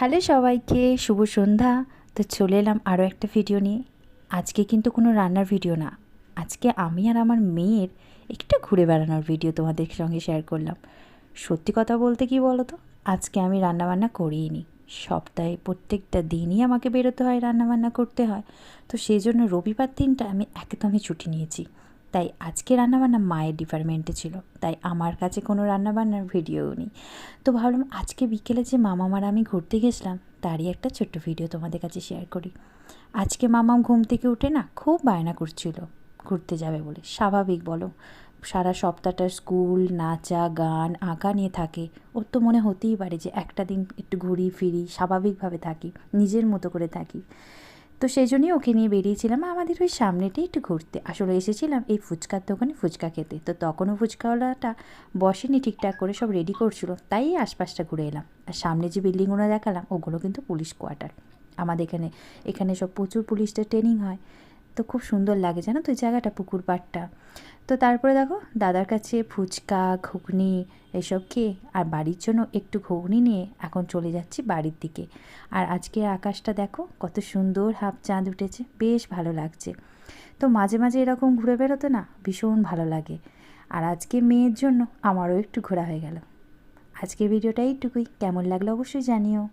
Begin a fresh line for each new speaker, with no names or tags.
Hello সবাইকে, শুভ সন্ধ্যা। তো চলে এলাম আরও একটা ভিডিও নিয়ে। আজকে কিন্তু কোনো রান্নার ভিডিও না, আজকে আমি আর আমার মেয়ের একটু ঘুরে বেড়ানোর ভিডিও তোমাদের সঙ্গে শেয়ার করলাম। সত্যি কথা বলতে কি বলো তো, আজকে আমি রান্নাবান্না করিনি। সপ্তাহে প্রত্যেকটা দিনই আমাকে বেরোতে হয়, রান্নাবান্না করতে হয়। তো সেই জন্য রবিবার দিনটা আমি একদমই ছুটি নিয়েছি। তাই আজকে রান্নাবান্না মায়ের ডিপার্টমেন্টে ছিল, তাই আমার কাছে কোনো রান্নাবান্নার ভিডিওও নেই। তো ভাবলাম আজকে বিকেলে যে মামামার আমি ঘুরতে গেছিলাম তারই একটা ছোট্ট ভিডিও তোমাদের কাছে শেয়ার করি। আজকে মামাম ঘুম থেকে উঠে না খুব বায়না করছিল ঘুরতে যাবে বলে। স্বাভাবিক বলো, সারা সপ্তাহটা স্কুল, নাচা, গান, আঁকা নিয়ে থাকে। ওর তো মনে হতেই পারে যে একটা দিন একটু ঘুরি ফিরি, স্বাভাবিকভাবে থাকি, নিজের মতো করে থাকি। তো সেই জন্যই ওকে নিয়ে বেরিয়েছিলাম আমাদের ওই সামনেটাই একটু ঘুরতে। আসলে এসেছিলাম এই ফুচকার দোকানে ফুচকা খেতে। তো তখনও ফুচকাওয়ালাটা বসেনি ঠিকঠাক করে, সব রেডি করছিল, তাই আশপাশটা ঘুরে এলাম। আর সামনে যে বিল্ডিংগুলো দেখালাম ওগুলো কিন্তু পুলিশ কোয়ার্টার। আমাদের এখানে সব প্রচুর পুলিশদের ট্রেনিং হয়। তো খুব সুন্দর লাগে জানো তো ওই জায়গাটা, পুকুর পাড়টা। তো তারপরে দেখো দাদার কাছে ফুচকা, ঘুগনি এসব খেয়ে আর বাড়ির জন্য একটু ঘুগনি নিয়ে এখন চলে যাচ্ছি বাড়ির দিকে। আর আজকের আকাশটা দেখো কত সুন্দর হাফ চাঁদ উঠেছে, বেশ ভালো লাগছে। তো মাঝে মাঝে এরকম ঘুরে বেরোতে না ভীষণ ভালো লাগে। আর আজকে মেয়ের জন্য আমারও একটু ঘোরা হয়ে গেল। আজকের ভিডিওটা এইটুকুই, কেমন লাগলো অবশ্যই জানিও।